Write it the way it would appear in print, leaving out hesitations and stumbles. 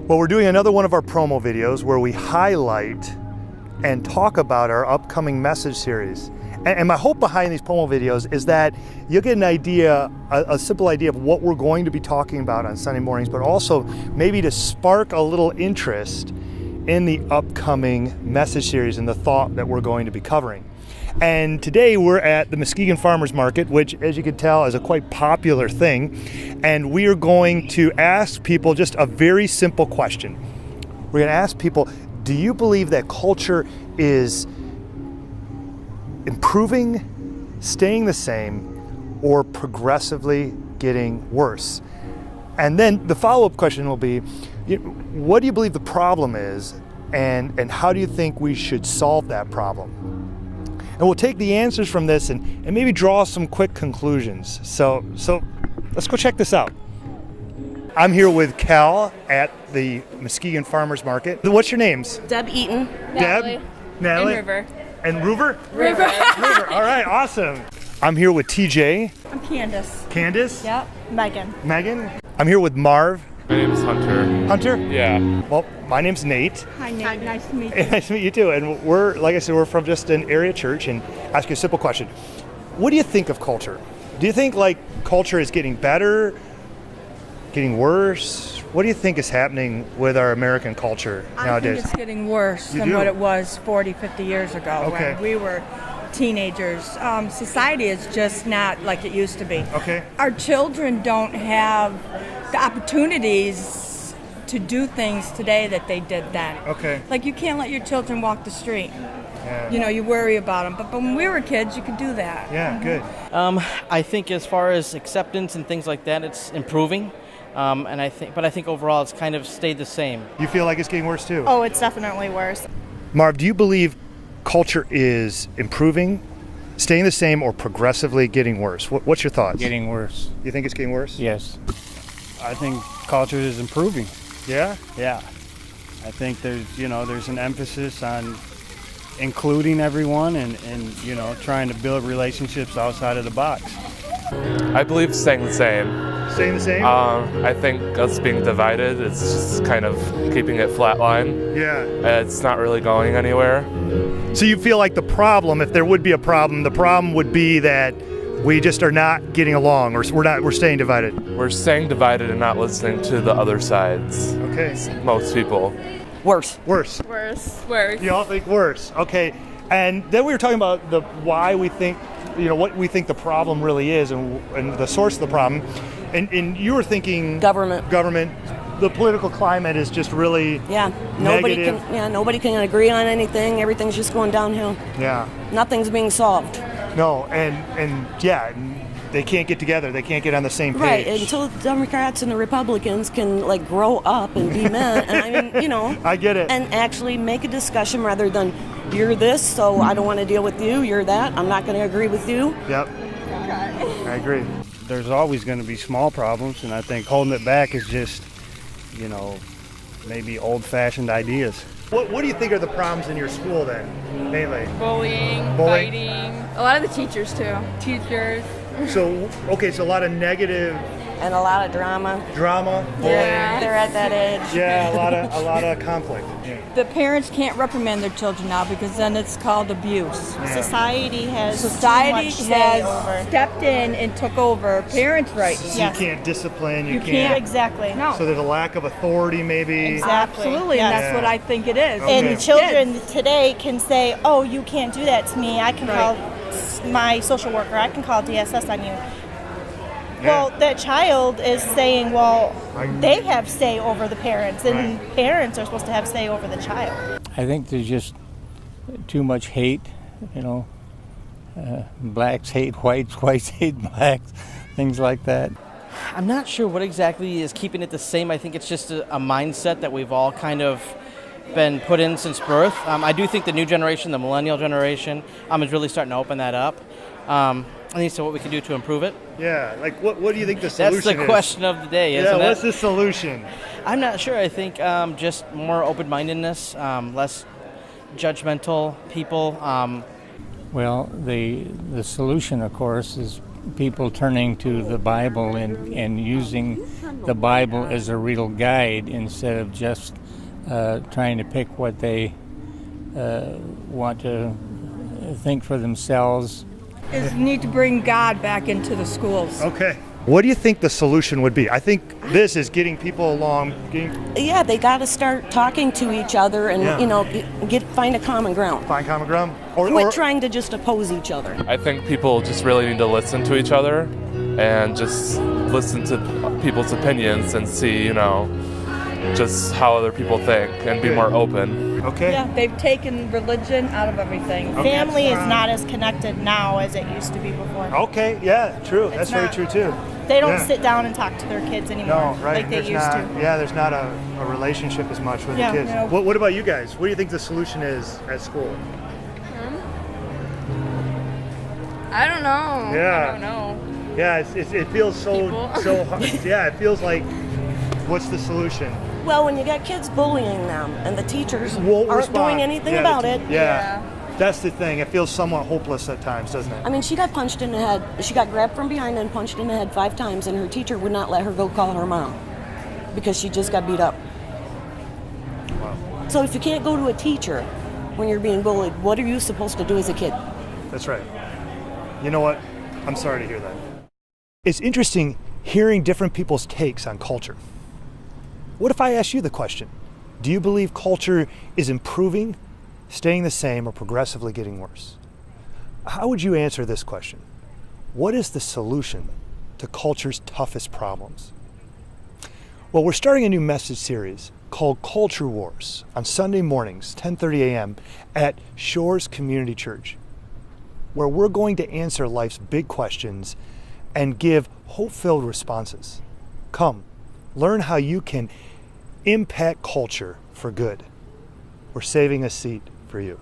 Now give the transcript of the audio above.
Well, we're doing another one of our promo videos where we highlight and talk about our upcoming message series. And my hope behind these promo videos is that you'll get an idea, a simple idea of what we're going to be talking about on Sunday mornings, but also maybe to spark a little interest in the upcoming message series and the thought that we're going to be covering. And today we're at the Muskegon Farmers Market, which, as you can tell, is a quite popular thing. And we are going to ask people just a very simple question. We're going to ask people, do you believe that culture is improving, staying the same, or progressively getting worse? And then the follow-up question will be, what do you believe the problem is, and how do you think we should solve that problem? And we'll take the answers from this and maybe draw some quick conclusions. So let's go check this out. I'm here with Cal at the Muskegon Farmers Market. What's your names? Deb Eaton. Deb? Natalie? And River. And River? River. River. All right, awesome. I'm here with TJ. I'm Candace. Candace? Yep. Megan. Megan? I'm here with Marv. My name's Hunter. Hunter? Yeah. Well, my name's Nate. Hi, Nate. Nice to meet you. Nice to meet you too. And we're, like I said, we're from just an area church, and ask you a simple question. What do you think of culture? Do you think like culture is getting better, getting worse? What do you think is happening with our American culture nowadays? I think it's getting worse You than do? what it was 40, 50 years ago Okay. when we were teenagers. Society is just not like it used to be. Okay. Our children don't have the opportunities to do things today that they did then. Okay. Like you can't let your children walk the street. Yeah. You know, you worry about them. But when we were kids, you could do that. Yeah, good. I think as far as acceptance and things like that, it's improving. But I think overall it's kind of stayed the same. You feel like it's getting worse too? Oh, it's definitely worse. Marv, do you believe culture is improving, staying the same, or progressively getting worse? What's your thoughts? Getting worse. You think it's getting worse? Yes. I think culture is improving. Yeah? Yeah. I think there's an emphasis on including everyone and trying to build relationships outside of the box. I believe staying the same. Staying the same? I think us being divided is just kind of keeping it flatline. Yeah. It's not really going anywhere. So you feel like the problem, if there would be a problem, the problem would be that we just are not getting along, or we're staying divided. We're staying divided and not listening to the other sides. Okay. Most people. Worse. Worse. Worse. Worse. You all think worse. Okay. And then we were talking about why we think, what we think the problem really is and the source of the problem. And you were thinking Government. The political climate is just really negative. Nobody can agree on anything. Everything's just going downhill. Yeah. Nothing's being solved. No, and they can't get together. They can't get on the same page. Right, until the Democrats and the Republicans can grow up and be men. And I mean, I get it. And actually make a discussion rather than you're this, so I don't want to deal with you. You're that. I'm not going to agree with you. Yep. I agree. There's always going to be small problems, and I think holding it back is just, maybe old-fashioned ideas. What do you think are the problems in your school then, mainly? Bullying, Bullying. fighting. A lot of the teachers too. Teachers. So a lot of negative And a lot of drama. drama, bullying. They're at that age. Yeah, a lot of conflict. Yeah. The parents can't repropand their children now because then it's called abuse. Society has Society too much say over. has stepped in and took over parents' rights. So Yes. you can't discipline. You can't. Exactly. No. So there's a lack of authority, maybe. Exactly. Absolutely, and Yes. that's what I think it is. Okay. And children today can say, "Oh, you can't do that to me. I can Right. call my social worker. I can call DSS on you." Yeah. Well, that child is saying, "Well, they have say over the parents, and parents are supposed to have say over the child." I think there's just too much hate, blacks hate whites, whites hate blacks, things like that. I'm not sure what exactly is keeping it the same. I think it's just a mindset that we've all kind of been put in since birth. I do think the new generation, the millennial generation, is really starting to open that up. I think so. What we can do to improve it? Yeah, like what do you think the solution is? That's the question of the day, isn't it? Yeah, what's the solution? I'm not sure. I think just more open-mindedness, less judgmental people. Well, the solution, of course, is people turning to the Bible and using the Bible as a real guide instead of just trying to pick what they want to think for themselves. Is need to bring God back into the schools. Okay. What do you think the solution would be? I think this is getting people along. Yeah, they got to start talking to each other and find a common ground. Find common ground? Quit trying to just oppose each other. I think people just really need to listen to each other and just listen to people's opinions and see, just how other people think and be more open. Okay. Yeah, they've taken religion out of everything. Family is not as connected now as it used to be before. Okay, yeah, true. That's very not. true too. They don't Yeah. sit down and talk to their kids anymore No, right. like they There's used not, to. Yeah, there's not a relationship as much with Yeah. the kids. No. What about you guys? What do you think the solution is at school? I don't know. Yeah. I don't know. Yeah, it feels so hard. Yeah, it feels like, what's the solution? Well, when you got kids bullying them and the teachers Won't aren't respond. doing anything Yeah, about it. Yeah. That's the thing. It feels somewhat hopeless at times, doesn't it? I mean, she got punched in the head. She got grabbed from behind and punched in the head 5 times, and her teacher would not let her go call her mom because she just got beat up. Wow. So if you can't go to a teacher when you're being bullied, what are you supposed to do as a kid? That's right. You know what? I'm sorry to hear that. It's interesting hearing different people's takes on culture. What if I ask you the question? Do you believe culture is improving, staying the same, or progressively getting worse? How would you answer this question? What is the solution to culture's toughest problems? Well, we're starting a new message series called Culture Wars on Sunday mornings, 10:30 a.m. at Shores Community Church, where we're going to answer life's big questions and give hope-filled responses. Come, learn how you can impact culture for good. We're saving a seat for you.